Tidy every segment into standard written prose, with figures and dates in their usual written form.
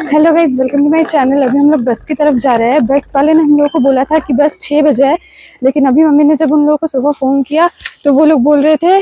Hello guys, welcome to my channel. अभी हम लोग बस की तरफ जा रहे हैं। बस वाले ने हम लोगों को बोला था कि बस 6 बजे है, लेकिन अभी मम्मी ने जब उन लोगों को सुबह फ़ोन किया तो वो लोग बोल रहे थे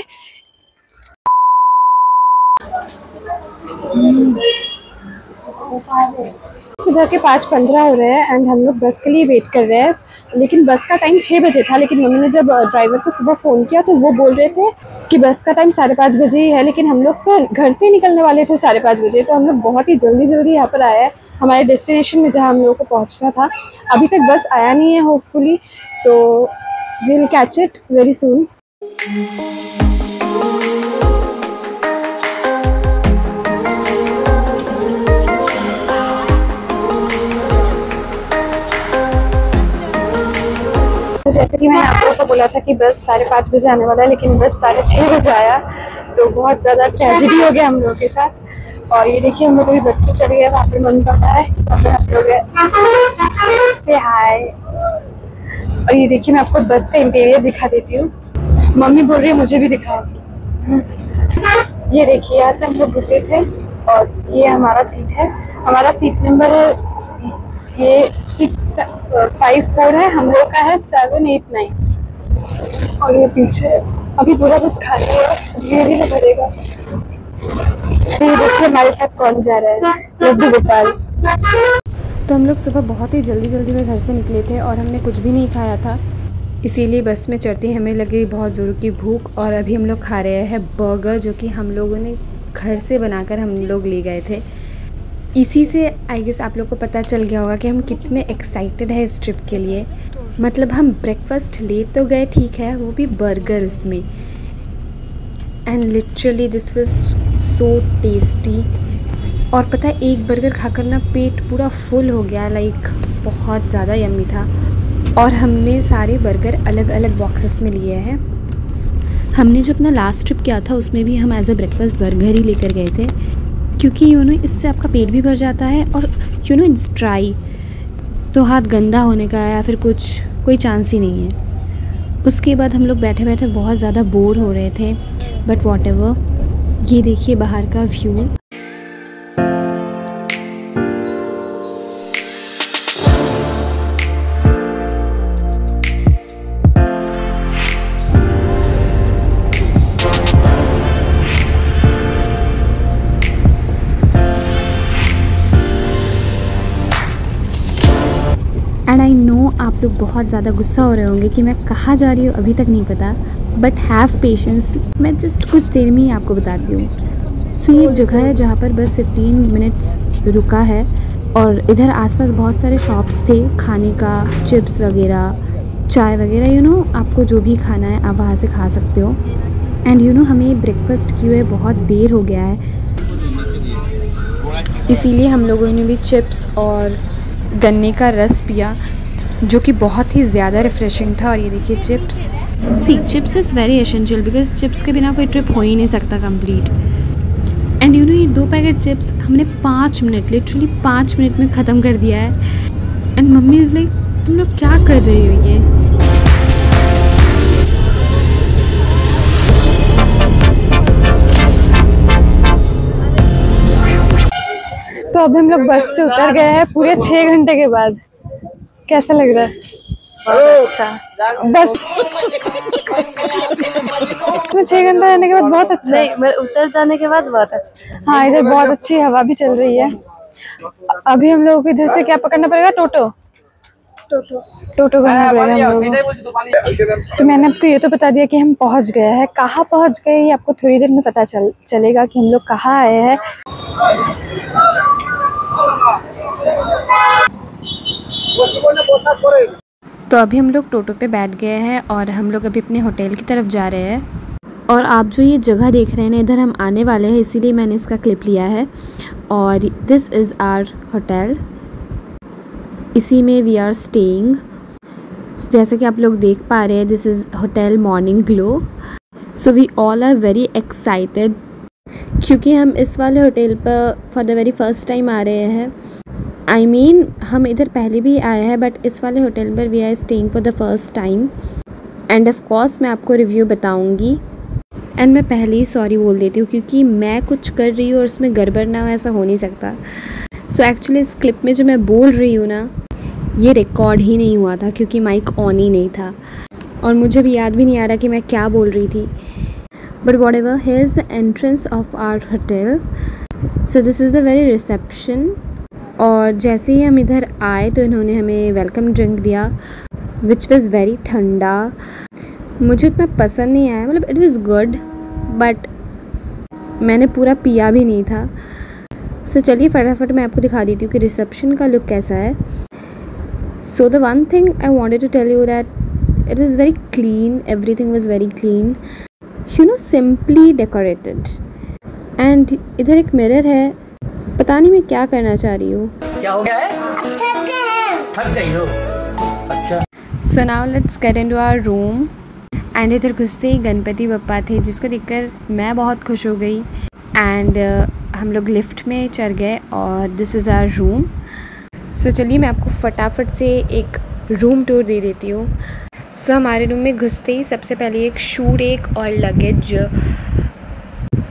सुबह के 5:15 हो रहे हैं एंड हम लोग बस के लिए वेट कर रहे हैं। लेकिन बस का टाइम 6 बजे था, लेकिन मम्मी ने जब ड्राइवर को सुबह फ़ोन किया तो वो बोल रहे थे कि बस का टाइम 5:30 बजे ही है। लेकिन हम लोग तो घर से ही निकलने वाले थे 5:30 बजे, तो हम लोग बहुत ही जल्दी यहाँ पर आए हैं हमारे डेस्टिनेशन में जहाँ हम लोगों को पहुँचना था। अभी तक बस आया नहीं है होपफुली, तो we will catch it very soon. तो जैसे कि मैंने आप लोगों को बोला था कि बस 5:30 बजे आने वाला है, लेकिन बस 6:30 बजे आया, तो बहुत ज़्यादा ट्रेजेडी हो गया हम लोगों के साथ। और ये देखिए हम लोग अभी बस पे चले गए, वहाँ पे मम्मी पापा है, हम लोग से हाय। और ये देखिए मैं आपको बस का इंटीरियर दिखा देती हूँ। मम्मी बोल रही है मुझे भी दिखाओ। ये देखिए यहाँ से हम लोग घुसे थे और ये हमारा सीट है। हमारा सीट नंबर है ये 654 है, हम लोग का है 789। और ये पीछे अभी पूरा बस खाली है, धीरे धीरे भरेगा। ये देखिए हमारे साथ कौन जा रहा है, लड्डू गोपाल। तो हम लोग सुबह बहुत ही जल्दी में घर से निकले थे और हमने कुछ भी नहीं खाया था, इसीलिए बस में चढ़ते ही हमें लगी बहुत ज़ोर की भूख। और अभी हम लोग खा रहे हैं बर्गर, जो कि हम लोगों ने घर से बनाकर हम लोग ले गए थे। इसी से आई गेस आप लोग को पता चल गया होगा कि हम कितने एक्साइटेड है इस ट्रिप के लिए। मतलब हम ब्रेकफास्ट ले तो गए, ठीक है, वो भी बर्गर उसमें, and literally this was so tasty. और पता है एक बर्गर खाकर ना पेट पूरा फुल हो गया, लाइक बहुत ज़्यादा यम्मी था। और हमने सारे बर्गर अलग अलग बॉक्सेस में लिए हैं। हमने जो अपना लास्ट ट्रिप किया था उसमें भी हम एज अ ब्रेकफास्ट बर्गर ही लेकर गए थे, क्योंकि इससे आपका पेट भी भर जाता है और इट्स ड्राई, तो हाथ गंदा होने का या फिर कोई चांस ही नहीं है। उसके बाद हम लोग बैठे बैठे बहुत ज़्यादा बोर हो रहे थे, बट व्हाटएवर। ये देखिए बाहर का व्यू। एंड आई नो आप लोग बहुत ज़्यादा गुस्सा हो रहे होंगे कि मैं कहाँ जा रही हूँ अभी तक नहीं पता, बट हैव पेशेंस, मैं जस्ट कुछ देर में ही आपको बताती हूँ। सो ये एक जगह है जहाँ पर बस 15 मिनट्स रुका है और इधर आसपास बहुत सारे शॉप्स थे खाने का, चिप्स वगैरह, चाय वगैरह, आपको जो भी खाना है आप वहाँ से खा सकते हो। एंड हमें ब्रेकफास्ट किए हुए बहुत देर हो गया है, इसीलिए हम लोगों ने भी चिप्स और गन्ने का रस पिया, जो कि बहुत ही ज़्यादा रिफ़्रेशिंग था। और ये देखिए chips is very essential, because chips के बिना कोई ट्रिप हो ही नहीं सकता कंप्लीट। एंड ये 2 पैकेट चिप्स हमने 5 मिनट, लिटरली 5 मिनट में ख़त्म कर दिया है। एंड मम्मी इज़ लाइक तुम लोग क्या कर रही हो ये। तो अब हम लोग बस से उतर गए हैं पूरे 6 घंटे के बाद। कैसा लग रहा है? अच्छा, बस 6 घंटे रहने के बाद बहुत अच्छा। नहीं, उतर जाने के बाद बहुत अच्छा। हाँ, इधर बहुत अच्छी हवा भी चल रही है। अभी हम लोगों को इधर से क्या पकड़ना पड़ेगा? टोटो करना पड़ेगा हम लोगों को। तो मैंने आपको ये तो बता दिया कि हम पहुंच गए हैं। कहाँ पहुंच गए ये आपको थोड़ी देर में पता चलेगा कि हम लोग कहाँ आए हैं। तो अभी हम लोग टोटो पे बैठ गए हैं और हम लोग अभी अपने होटल की तरफ जा रहे हैं। और आप जो ये जगह देख रहे हैं ना, इधर हम आने वाले हैं, इसीलिए मैंने इसका क्लिप लिया है। और दिस इज़ आवर होटल, इसी में वी आर स्टेइंग। जैसे कि आप लोग देख पा रहे हैं, this is hotel morning glow. So we all are very excited, क्योंकि हम इस वाले होटल पर for the very first time आ रहे हैं। I mean, हम इधर पहले भी आए हैं, बट इस वाले होटल पर we are staying for the first time. And of course मैं आपको रिव्यू बताऊंगी। एंड मैं पहले ही सॉरी बोल देती हूँ, क्योंकि मैं कुछ कर रही हूँ और उसमें गड़बड़ ना हो, ऐसा हो नहीं सकता। सो एक्चुअली इस क्लिप में जो मैं बोल रही हूँ ना, ये रिकॉर्ड ही नहीं हुआ था क्योंकि माइक ऑन ही नहीं था और मुझे भी याद भी नहीं आ रहा कि मैं क्या बोल रही थी। But whatever, here is the entrance of our hotel. So this is the very reception. और जैसे ही हम इधर आए तो इन्होंने हमें वेलकम ड्रिंक दिया विच वॉज़ वेरी ठंडा। मुझे उतना पसंद नहीं आया, मतलब इट वॉज़ गुड बट मैंने पूरा पिया भी नहीं था। सो चलिए फटाफट मैं आपको दिखा देती हूँ कि रिसेप्शन का लुक कैसा है। So the one thing I wanted to tell you that it is very clean, everything was very clean, you know, simply decorated. And इधर एक मिरर है, पता नहीं मैं क्या करना चाह रही हूँ। क्या हो गया है? थक गई हो? अच्छा। So now let's get into our room. And इधर घुसते ही गणपति बप्पा थे जिसको देखकर मैं बहुत खुश हो गई। एंड हम लोग लिफ्ट में चढ़ गए और दिस इज़ आवर रूम। सो चलिए मैं आपको फटाफट से एक रूम टूर दे देती हूँ। सो हमारे रूम में घुसते ही सबसे पहले एक शू रैक और लगेज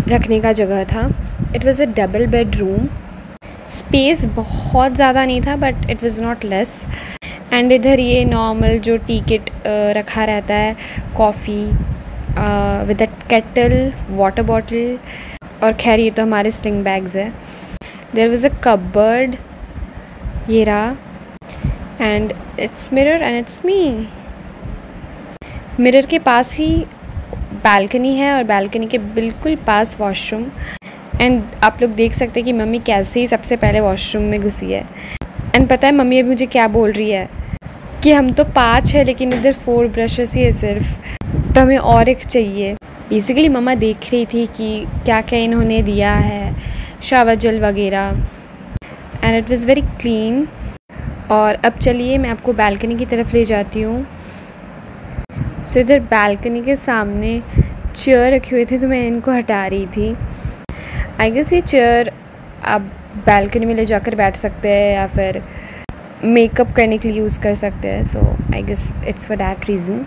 रखने का जगह था। It was a double bed room. Space बहुत ज़्यादा नहीं था but it was not less. And इधर ये नॉर्मल जो टी किट रखा रहता है, coffee with a kettle, water bottle, और खैर ये तो हमारे स्लिंग बैग्स है। देयर वॉज़ अ कबर्ड, ये रहा, and it's mirror and it's me. Mirror के पास ही बालकनी है और बालकनी के बिल्कुल पास वॉशरूम। एंड आप लोग देख सकते हैं कि मम्मी कैसे ही सबसे पहले वॉशरूम में घुसी है। एंड पता है मम्मी अभी मुझे क्या बोल रही है कि हम तो 5 है लेकिन इधर 4 ब्रशेस ही है सिर्फ, तो हमें और एक चाहिए। बेसिकली मम्मा देख रही थी कि क्या क्या इन्होंने दिया है, शावर जेल वगैरह। And it was very clean. और अब चलिए मैं आपको बालकनी की तरफ ले जाती हूँ। सो इधर बालकनी के सामने चेयर रखे हुए थे तो मैं इनको हटा रही थी। आई गेस ये चेयर आप बालकनी में ले जाकर बैठ सकते हैं या फिर मेकअप करने के लिए यूज़ कर सकते हैं। So I guess it's for that reason.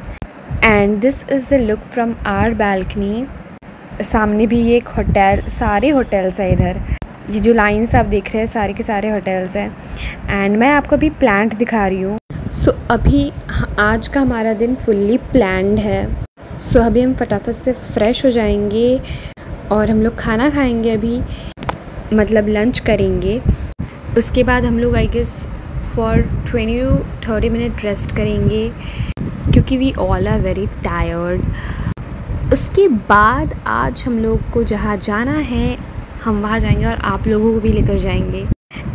And this is the look from our balcony. सामने भी ये एक होटल, सारे होटल्स हैं इधर, ये जो लाइन्स आप देख रहे हैं सारे के सारे होटल्स हैं। एंड मैं आपको अभी प्लांट दिखा रही हूँ। सो अभी आज का हमारा दिन फुल्ली प्लान्ड है। सो अभी हम फटाफट से फ्रेश हो जाएंगे और हम लोग खाना खाएंगे अभी, मतलब लंच करेंगे। उसके बाद हम लोग I guess for 20 to 30 minute rest करेंगे क्योंकि we all are very tired. उसके बाद आज हम लोग को जहाँ जाना है हम वहाँ जाएंगे और आप लोगों को भी लेकर जाएंगे।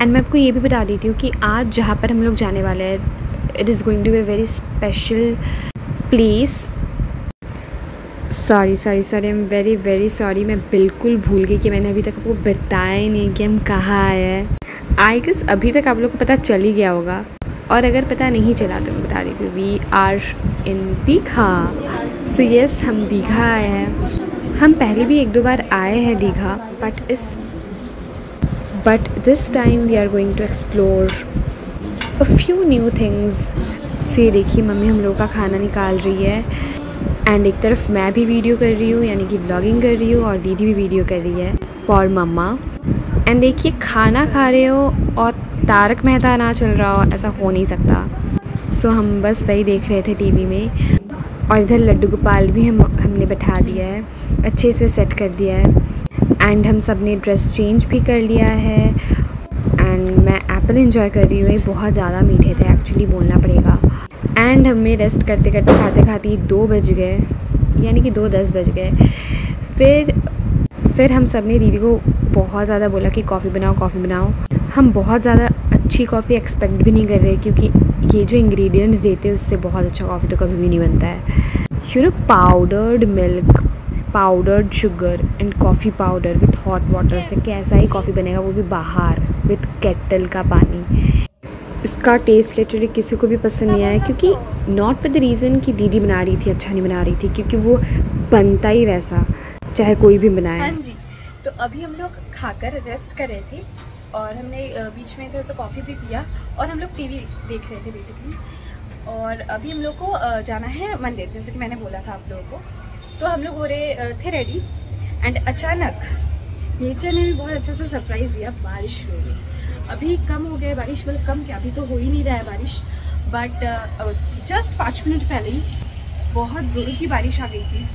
एंड मैं आपको ये भी बता देती हूँ कि आज जहाँ पर हम लोग जाने वाले हैं it is going to be a very special place. Sorry I am very very sorry, मैं बिल्कुल भूल गई कि मैंने अभी तक आपको बताया ही नहीं कि हम कहाँ आए हैं। आई गेस अभी तक आप लोग को पता चल ही गया होगा, और अगर पता नहीं चला तो मैं बता देती हूँ, we are in Digha. So yes, हम दीघा आए हैं। हम पहले भी 1-2 बार आए हैं Digha, but this time we are going to explore a few new things. So ये देखिए मम्मी हम लोग का खाना निकाल रही है एंड एक तरफ मैं भी वीडियो कर रही हूँ, यानी कि ब्लॉगिंग कर रही हूँ, और दीदी भी वीडियो कर रही है फॉर मम्मा। एंड देखिए खाना खा रहे हो और तारक मेहता ना चल रहा हो, ऐसा हो नहीं सकता। सो हम बस वही देख रहे थे टीवी में। और इधर लड्डू गोपाल भी हमने बैठा दिया है, अच्छे से सेट कर दिया है। एंड हम सब ने ड्रेस चेंज भी कर लिया है। एंड मैं एप्पल एंजॉय कर रही हूँ, ये बहुत ज़्यादा मीठे थे एक्चुअली, बोलना पड़ेगा। एंड हमें रेस्ट करते करते खाते खाते 2 बज गए, यानी कि 2:10 बज गए। फिर हम सब ने दीदी को बहुत ज़्यादा बोला कि कॉफ़ी बनाओ। हम बहुत ज़्यादा अच्छी कॉफ़ी एक्सपेक्ट भी नहीं कर रहे क्योंकि ये जो इंग्रेडिएंट्स देते हैं उससे बहुत अच्छा कॉफ़ी तो कभी भी नहीं बनता है। You know, powdered milk, powdered sugar and coffee powder with hot water से कैसा ही कॉफ़ी बनेगा, वो भी बाहर विथ केटल का पानी। इसका टेस्ट लिटरली किसी को भी पसंद नहीं आया, क्योंकि नॉट फॉर द रीज़न कि दीदी बना रही थी अच्छा नहीं बना रही थी, क्योंकि वो बनता ही वैसा चाहे कोई भी बनाए। हाँ जी, तो अभी हम लोग खाकर रेस्ट कर रहे थे और हमने बीच में थोड़ा सा कॉफ़ी भी पिया और हम लोग टीवी देख रहे थे बेसिकली। और अभी हम लोग को जाना है मंदिर, जैसे कि मैंने बोला था आप लोगों को। तो हम लोग हो रहे थे रेडी एंड अचानक नेचर ने भी बहुत अच्छा सा सरप्राइज़ दिया, बारिश हो गई। अभी कम हो गया बारिश, मतलब कम क्या, अभी तो हो ही नहीं रहा है बारिश, बट जस्ट 5 मिनट पहले ही बहुत ज़ोरों की बारिश आ गई थी।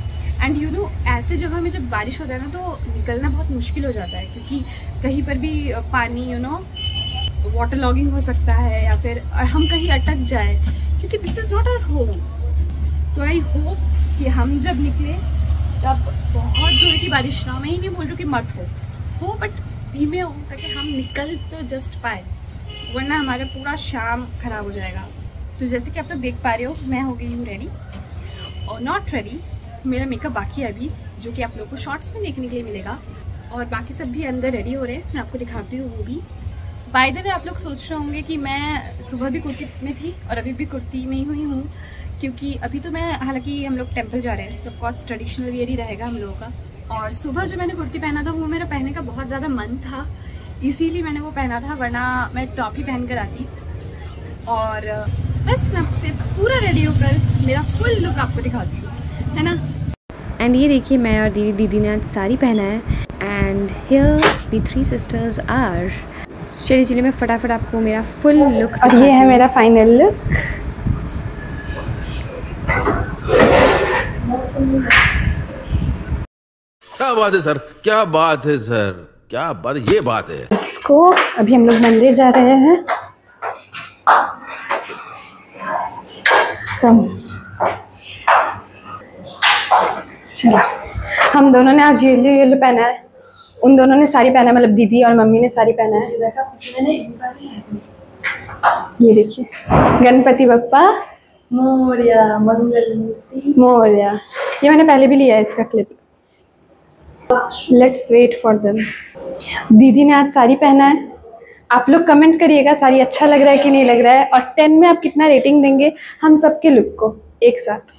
एंड यू नो ऐसे जगह में जब बारिश होता है ना तो निकलना बहुत मुश्किल हो जाता है, क्योंकि कहीं पर भी पानी यू नो वाटर लॉगिंग हो सकता है या फिर हम कहीं अटक जाए, क्योंकि this is not our home. तो आई होप कि हम जब निकले तब बहुत ज़ोर की बारिश ना हो। मैं ही नहीं बोल रही कि मत हो बट धीमे हो, ताकि हम निकल तो जस्ट पाए, वरना हमारा पूरा शाम ख़राब हो जाएगा। तो जैसे कि आप लोग देख पा रहे हो, मैं हो गई हूँ रेडी और नॉट रेडी, मेरा मेकअप बाकी है अभी, जो कि आप लोग को शॉर्ट्स में देखने के लिए मिलेगा, और बाकी सब भी अंदर रेडी हो रहे हैं, मैं आपको दिखाती हूँ वो भी। बाय द वे आप लोग सोच रहे होंगे कि मैं सुबह भी कुर्ती में थी और अभी भी कुर्ती में ही हुई हूँ, क्योंकि अभी तो मैं, हालांकि हम लोग टेंपल जा रहे हैं तो ऑफकोर्स ट्रेडिशनल वियर ही रहेगा हम लोगों का। और सुबह जो मैंने कुर्ती पहना था वो मेरा पहनने का बहुत ज़्यादा मन था, इसीलिए मैंने वो पहना था, वरना मैं टॉप ही पहन कर आती। और बस मैं आपसे पूरा रेडी होकर मेरा फुल लुक आपको दिखाती हूँ, है ना। एंड ये देखिए मैं और दीदी ने आज साड़ी पहना है, and here we 3 sisters are. चलिए मैं फटाफट आपको मेरा फुल लुक, और ये है मेरा फाइनल लुक। क्या बात है सर, क्या बात है सर, क्या बात है, ये बात है। इसको अभी हम लोग मंदिर जा रहे हैं। कम चला, हम दोनों ने आज येलो पहना है, उन दोनों ने साड़ी पहना है, मतलब दीदी और मम्मी ने साड़ी पहना है। ये देखिए, गणपति बप्पा मोरया, मंगल मूर्ति मोरया। ये मैंने पहले भी लिया है इसका clip. Let's wait for them. दीदी ने आज साड़ी पहना है। आप लोग कमेंट करिएगा साड़ी अच्छा लग रहा है कि नहीं लग रहा है, और 10 में आप कितना रेटिंग देंगे हम सबके लुक को एक साथ।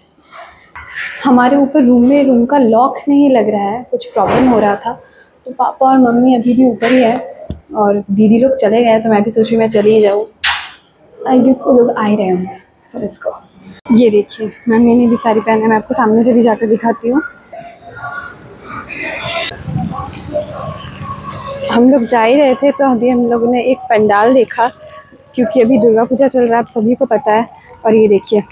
हमारे ऊपर रूम का लॉक नहीं लग रहा है, कुछ प्रॉब्लम हो रहा था, तो पापा और मम्मी अभी भी ऊपर ही है और दीदी लोग चले गए, तो मैं भी सोची मैं चली ही जाऊँ। आई गेस वो लोग आ ही रहे होंगे, सो लेट्स गो। ये देखिए मम्मी ने भी साड़ी पहना है, मैं आपको सामने से भी जाकर दिखाती हूँ। हम लोग जा ही रहे थे तो अभी हम लोगों ने एक पंडाल देखा, क्योंकि अभी दुर्गा पूजा चल रहा है, आप सभी को पता है। और ये देखिए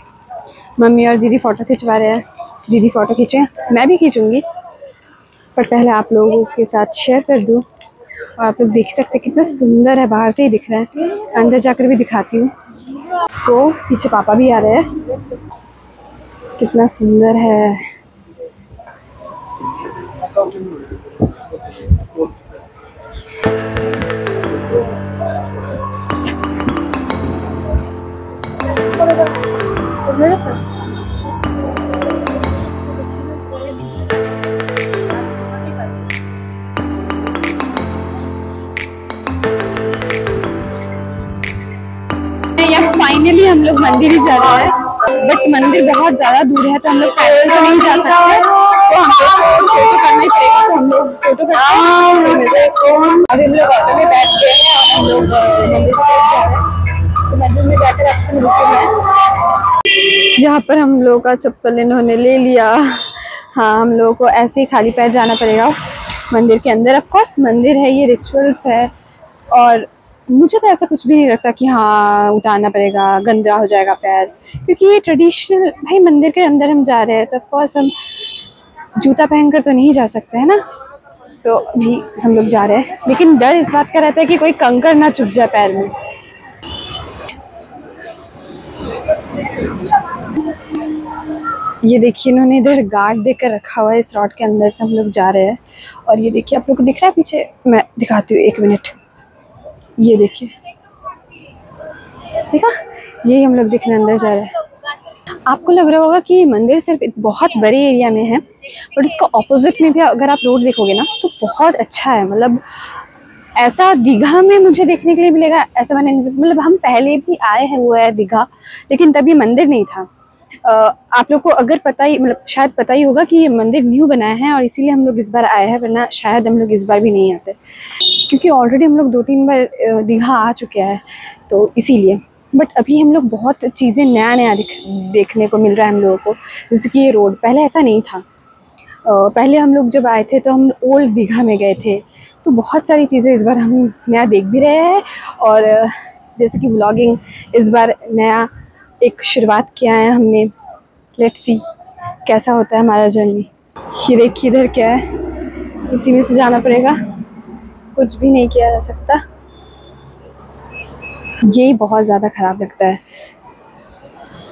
मम्मी और दीदी फ़ोटो खिंचवा रहे हैं। दीदी फ़ोटो खींचे, मैं भी खींचूंगी, पर पहले आप लोगों के साथ शेयर कर दूँ। और आप लोग देख सकते हैं कितना सुंदर है, बाहर से ही दिख रहा है, अंदर जाकर भी दिखाती हूँ इसको। पीछे पापा भी आ रहे हैं, कितना सुंदर है। फाइनली हम लोग मंदिर ही जा रहे हैं, बट मंदिर बहुत ज्यादा दूर है तो हम लोग पैदल तो नहीं जा सकते, तो हम लोग को फोटो करना ही पड़ेगा। तो हम लोग फोटो करते हैं। अभी हम लोग ऑटो में बैठ गए हैं और हम लोग मंदिर की तरफ जा रहे हैं, तो मंदिर में जाकर आपसे मिलते हैं। यहाँ पर हम लोग का चप्पल इन्होंने ले लिया। हाँ, हम लोगों को ऐसे ही खाली पैर जाना पड़ेगा मंदिर के अंदर। ऑफ कोर्स मंदिर है, ये रिचुअल्स है, और मुझे तो ऐसा कुछ भी नहीं लगता कि हाँ उतारना पड़ेगा, गंदा हो जाएगा पैर, क्योंकि ये ट्रेडिशनल, भाई मंदिर के अंदर हम जा रहे हैं तो ऑफ कोर्स हम जूता पहनकर तो नहीं जा सकते है ना। तो अभी हम लोग जा रहे हैं, लेकिन डर इस बात का रहता है कि कोई कंकड़ ना चुभ जाए पैर में। ये देखिए इन्होंने इधर गार्ड देकर रखा हुआ है, इस रॉड के अंदर से हम लोग जा रहे हैं। और ये देखिए आप लोग को दिख रहा है पीछे, मैं दिखाती हूँ, 1 मिनट। ये देखिए, देखा, यही हम लोग देखने अंदर जा रहे हैं। आपको लग रहा होगा कि मंदिर सिर्फ बहुत बड़े एरिया में है, बट इसका ऑपोजिट में भी अगर आप रोड देखोगे ना तो बहुत अच्छा है। मतलब ऐसा दीघा में मुझे देखने के लिए मिलेगा ऐसा मैंने, मतलब हम पहले भी आए हैं वो है दीघा, लेकिन तभी मंदिर नहीं था। आप लोग को अगर पता ही, मतलब शायद पता ही होगा कि ये मंदिर न्यू बनाया है और इसीलिए हम लोग इस बार आए हैं, वरना शायद हम लोग इस बार भी नहीं आते, क्योंकि ऑलरेडी हम लोग 2-3 बार दीघा आ चुके हैं, तो इसीलिए। बट अभी हम लोग बहुत चीज़ें नया देखने को मिल रहा है हम लोगों को, जैसे कि ये रोड पहले ऐसा नहीं था। पहले हम लोग जब आए थे तो हम ओल्ड दीघा में गए थे, तो बहुत सारी चीज़ें इस बार हम नया देख भी रहे हैं। और जैसे कि व्लॉगिंग इस बार नया एक शुरुआत किया है हमने। लेट्स सी कैसा होता है हमारा जर्नी। ये देखिए इधर क्या है, इसी में से जाना पड़ेगा, कुछ भी नहीं किया जा सकता। यही बहुत ज़्यादा ख़राब लगता है,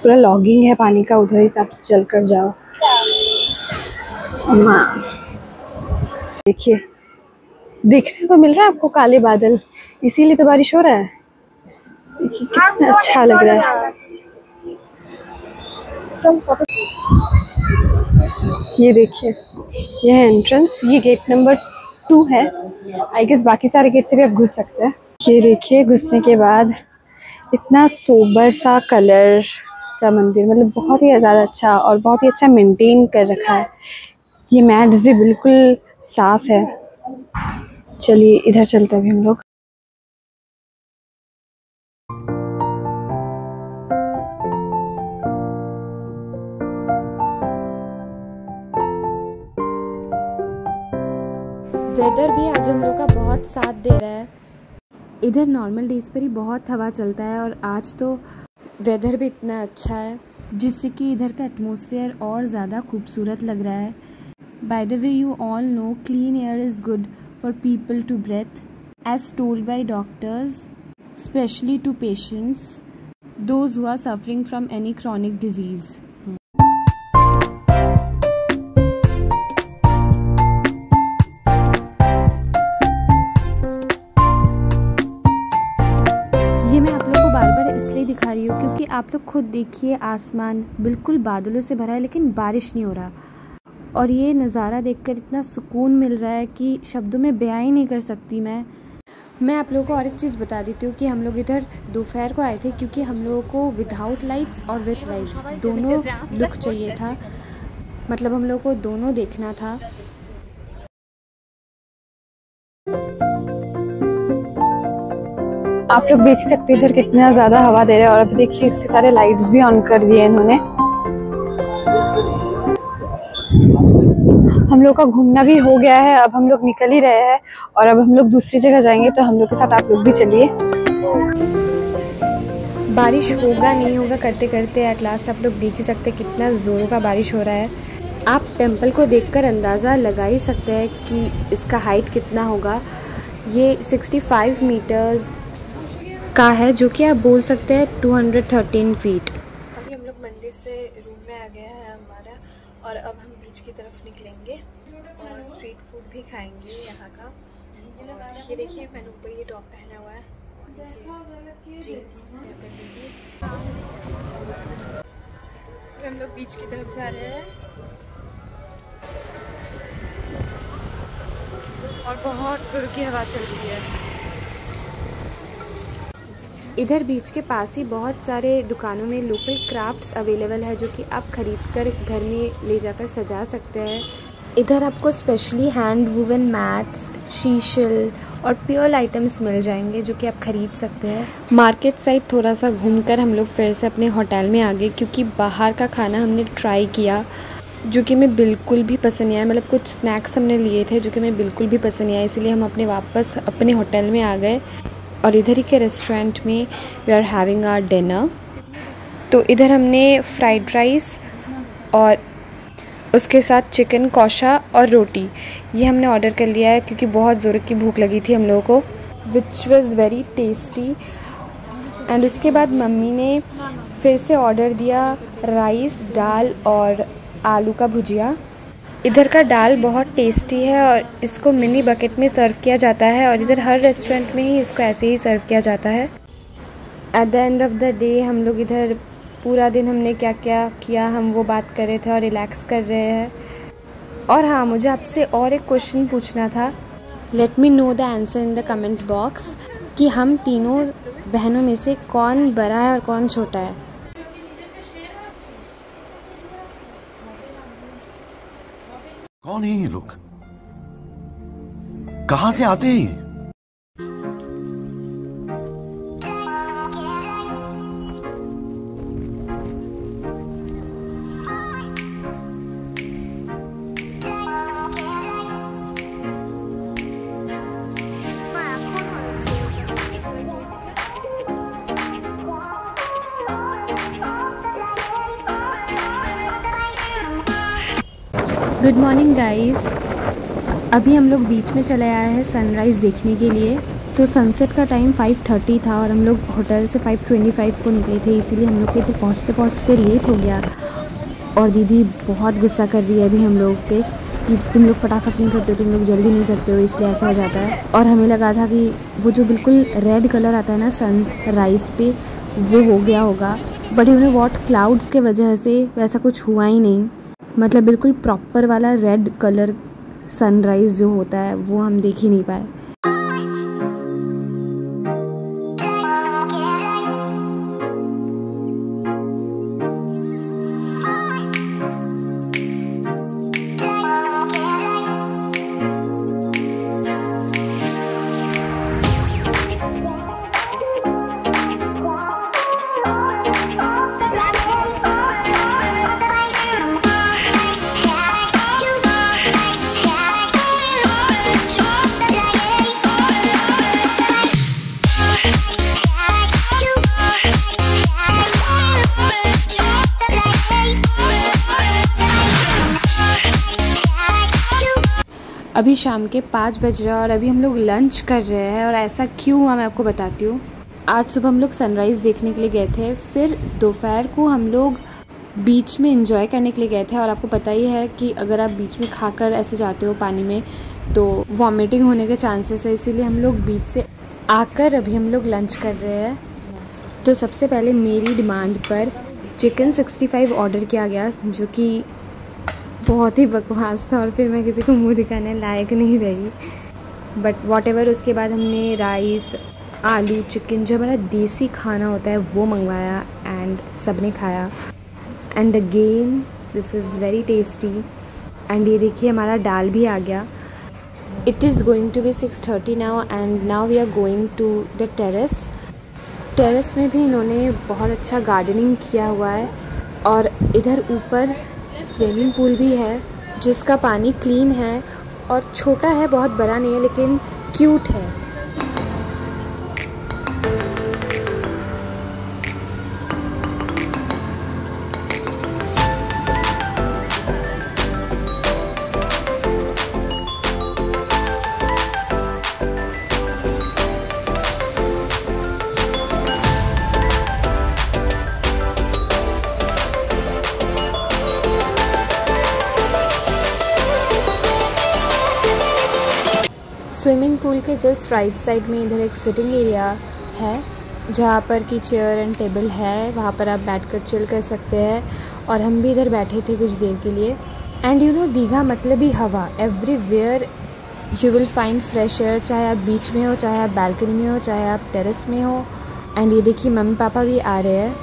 पूरा लॉगिंग है पानी का, उधर ही साथ चल कर जाओ। देखिए देखने को मिल रहा है आपको काले बादल, इसीलिए तो बारिश हो रहा है। देखिए कितना अच्छा लग रहा है। ये देखिए ये है एंट्रेंस, ये गेट नंबर 2 है। आई गेस बाकी सारे गेट से भी आप घुस सकते हैं। ये देखिए घुसने के बाद इतना सोबर सा कलर का मंदिर, मतलब बहुत ही ज़्यादा अच्छा और बहुत ही अच्छा मेंटेन कर रखा है। ये मैट्स भी बिल्कुल साफ है। चलिए इधर चलते हैं अभी हम लोग। वेदर भी आज हम लोग का बहुत साथ दे रहा है। इधर नॉर्मल डेज पर ही बहुत हवा चलता है और आज तो वेदर भी इतना अच्छा है जिससे कि इधर का एटमॉस्फेयर और ज़्यादा खूबसूरत लग रहा है। By the way you all know clean air is good for people to breathe as told by doctors, specially to patients those who are suffering from any chronic disease. दिखा रही हूँ क्योंकि आप लोग खुद देखिए आसमान बिल्कुल बादलों से भरा है लेकिन बारिश नहीं हो रहा, और ये नज़ारा देखकर इतना सुकून मिल रहा है कि शब्दों में बयां ही नहीं कर सकती मैं आप लोगों को और एक चीज़ बता देती हूँ कि हम लोग इधर दोपहर को आए थे क्योंकि हम लोगों को विदाउट लाइट्स और विथ लाइट्स दोनों लुक चाहिए था, मतलब हम लोग को दोनों देखना था। आप लोग देख सकते हैं इधर कितना ज़्यादा हवा दे रहा है, और अब देखिए इसके सारे लाइट्स भी ऑन कर दिए इन्होंने। हम लोग का घूमना भी हो गया है, अब हम लोग निकल ही रहे हैं और अब हम लोग दूसरी जगह जाएंगे, तो हम लोग के साथ आप लोग भी चलिए। बारिश होगा नहीं होगा करते करते एट लास्ट आप लोग देख ही सकते हैं कितना ज़ोरों का बारिश हो रहा है। आप टेम्पल को देखकर अंदाज़ा लगा ही सकते हैं कि इसका हाइट कितना होगा। ये 65 मीटर्स का है, जो कि आप बोल सकते हैं 213 फीट। अभी हम लोग मंदिर से रूम में आ गया है हमारा, और अब हम बीच की तरफ निकलेंगे और स्ट्रीट फूड भी खाएंगे यहाँ का। और ये देखिए मैंने ऊपर ये टॉप पहना हुआ है, जीन्स। हम लोग बीच की तरफ जा रहे हैं और बहुत जोर की हवा चल रही है। इधर बीच के पास ही बहुत सारे दुकानों में लोकल क्राफ्ट्स अवेलेबल है जो कि आप ख़रीद कर घर में ले जाकर सजा सकते हैं। इधर आपको स्पेशली हैंड वूवन मैट्स, शीशल और प्योर आइटम्स मिल जाएंगे जो कि आप ख़रीद सकते हैं। मार्केट साइड थोड़ा सा घूमकर हम लोग फिर से अपने होटल में आ गए क्योंकि बाहर का खाना हमने ट्राई किया जो कि हमें बिल्कुल भी पसंद नहीं आया। मतलब कुछ स्नैक्स हमने लिए थे जो कि हमें बिल्कुल भी पसंद नहीं आया, इसीलिए हम वापस अपने होटल में आ गए और इधर ही के रेस्टोरेंट में we are having our dinner. तो इधर हमने फ्राइड राइस और उसके साथ चिकन कौशा और रोटी ये हमने ऑर्डर कर लिया है क्योंकि बहुत ज़ोर की भूख लगी थी हम लोगों को, which was very tasty. And उसके बाद मम्मी ने फिर से ऑर्डर दिया राइस, दाल और आलू का भुजिया। इधर का दाल बहुत टेस्टी है और इसको मिनी बकेट में सर्व किया जाता है और इधर हर रेस्टोरेंट में ही इसको ऐसे ही सर्व किया जाता है। At the end of the day हम लोग इधर पूरा दिन हमने क्या क्या किया हम वो बात कर रहे थे और रिलैक्स कर रहे हैं। और हाँ, मुझे आपसे और एक क्वेश्चन पूछना था। Let me know the answer in the comment box कि हम तीनों बहनों में से कौन बड़ा है और कौन छोटा है। कौन है ये लोग? कहां से आते हैं? Good morning guys. अभी हम लोग बीच में चले आए हैं सनराइज़ देखने के लिए। तो सनसेट का टाइम 5:30 था और हम लोग होटल से 5:25 को निकले थे, इसीलिए हम लोग के इधर पहुँचते पहुँचते लेट हो गया। और दीदी बहुत गुस्सा कर रही है अभी हम लोग पे कि तुम लोग फटाफट नहीं करते हो, तुम लोग जल्दी नहीं करते हो, इसलिए ऐसा हो जाता है। और हमें लगा था कि वो जो बिल्कुल रेड कलर आता है ना सनराइज़ पे, वो हो गया होगा, बट उन्हें वॉट क्लाउड्स के वजह से वैसा कुछ हुआ ही नहीं। मतलब बिल्कुल प्रॉपर वाला रेड कलर सनराइज़ जो होता है वो हम देख ही नहीं पाए। अभी शाम के 5 बज रहे हैं और अभी हम लोग लंच कर रहे हैं। और ऐसा क्यों हुआ मैं आपको बताती हूँ। आज सुबह हम लोग सनराइज़ देखने के लिए गए थे, फिर दोपहर को हम लोग बीच में एंजॉय करने के लिए गए थे। और आपको पता ही है कि अगर आप बीच में खाकर ऐसे जाते हो पानी में तो वॉमिटिंग होने के चांसेस है, इसीलिए हम लोग बीच से आकर अभी हम लोग लंच कर रहे हैं। तो सबसे पहले मेरी डिमांड पर चिकन 65 ऑर्डर किया गया, जो कि बहुत ही बकवास था और फिर मैं किसी को मुंह दिखाने लायक नहीं रही, बट वॉटेवर। उसके बाद हमने राइस, आलू, चिकन, जो हमारा देसी खाना होता है वो मंगवाया एंड सब ने खाया। And again this was very tasty. एंड ये देखिए हमारा दाल भी आ गया। It is going to be 6:30 now and now we are going to the terrace. Terrace में भी इन्होंने बहुत अच्छा गार्डनिंग किया हुआ है और इधर ऊपर स्विमिंग पूल भी है जिसका पानी क्लीन है और छोटा है, बहुत बड़ा नहीं है, लेकिन क्यूट है। स्विमिंग पूल के जस्ट राइट साइड में इधर एक सिटिंग एरिया है जहाँ पर कि चेयर एंड टेबल है, वहाँ पर आप बैठकर चिल कर सकते हैं। और हम भी इधर बैठे थे कुछ देर के लिए। एंड यू नो दीघा मतलब ही हवा, everywhere you will find fresh air, चाहे आप बीच में हो, चाहे आप बालकनी में हो, चाहे आप टेरेस में हो। एंड ये देखिए मम्मी पापा भी आ रहे हैं।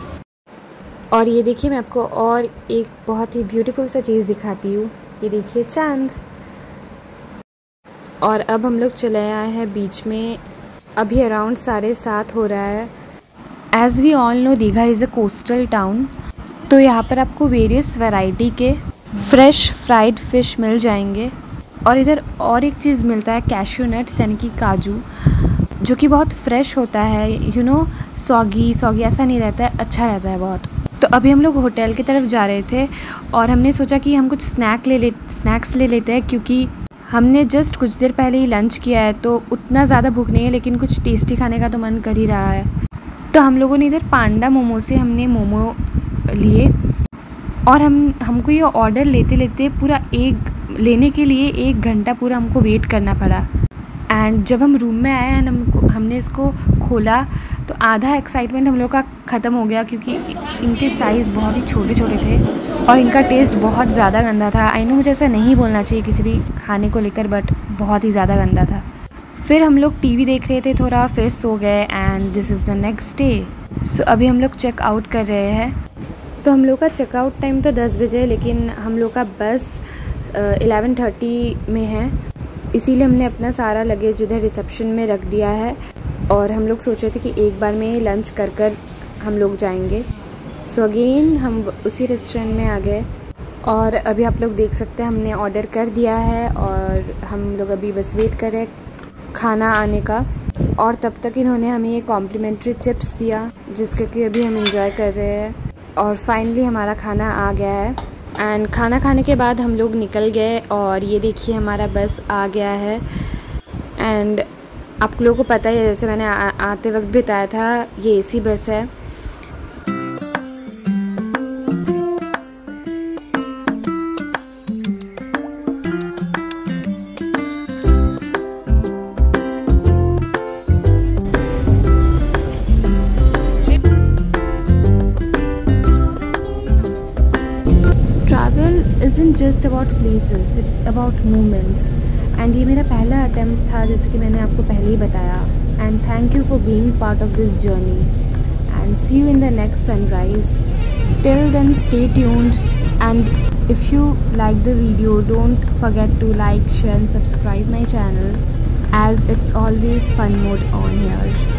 और ये देखिए मैं आपको और एक बहुत ही ब्यूटीफुल सा चीज़ दिखाती हूँ। ये देखिए चांद। और अब हम लोग चले आए हैं बीच में। अभी अराउंड 7:30 हो रहा है। As we all know Digha is a coastal town, तो यहाँ पर आपको वेरियस वैरायटी के फ्रेश फ्राइड फ़िश मिल जाएंगे। और इधर और एक चीज़ मिलता है कैश्यू नट्स यानी कि काजू, जो कि बहुत फ्रेश होता है। यू नो सॉगी ऐसा नहीं रहता है, अच्छा रहता है बहुत। तो अभी हम लोग होटल की तरफ जा रहे थे और हमने सोचा कि हम कुछ स्नैक्स ले लेते हैं, क्योंकि हमने जस्ट कुछ देर पहले ही लंच किया है तो उतना ज़्यादा भूख नहीं है, लेकिन कुछ टेस्टी खाने का तो मन कर ही रहा है। तो हम लोगों ने इधर पांडा मोमो से हमने मोमो लिए और हमको ये ऑर्डर लेते पूरा लेने के लिए 1 घंटा पूरा हमको वेट करना पड़ा। एंड जब हम रूम में आए एंड हमने इसको खोला तो आधा एक्साइटमेंट हम लोग का ख़त्म हो गया, क्योंकि इनके साइज़ बहुत ही छोटे छोटे थे और इनका टेस्ट बहुत ज़्यादा गंदा था। आई नो मुझे ऐसा नहीं बोलना चाहिए किसी भी खाने को लेकर, बट बहुत ही ज़्यादा गंदा था। फिर हम लोग टीवी देख रहे थे थोड़ा, फिर सो गए and this is the next day. So अभी हम लोग चेकआउट कर रहे हैं। तो हम लोग का चेकआउट टाइम तो 10 बजे, लेकिन हम लोग का बस 11:30 में है, इसीलिए हमने अपना सारा लगेज इधर रिसेप्शन में रख दिया है। और हम लोग सोच रहे थे कि एक बार में लंच कर हम लोग जाएंगे। सो अगेन हम उसी रेस्टोरेंट में आ गए और अभी आप लोग देख सकते हैं हमने ऑर्डर कर दिया है और हम लोग अभी बस वेट कर रहे हैं खाना आने का। और तब तक इन्होंने हमें ये कॉम्प्लीमेंट्री चिप्स दिया जिसके कि अभी हम इंजॉय कर रहे हैं। और फाइनली हमारा खाना आ गया है एंड खाना खाने के बाद हम लोग निकल गए और ये देखिए हमारा बस आ गया है। एंड आप लोगों को पता ही है, जैसे मैंने आते वक्त भी बताया था, ये एसी बस है। Travel isn't just about places, it's about moments. And ये मेरा पहला अटैम्प्ट था, जैसे कि मैंने आपको पहले ही बताया। And thank you for being part of this journey and see you in the next sunrise. Till then stay tuned and if you like the video don't forget to like, share and subscribe my channel as it's always fun mode on here.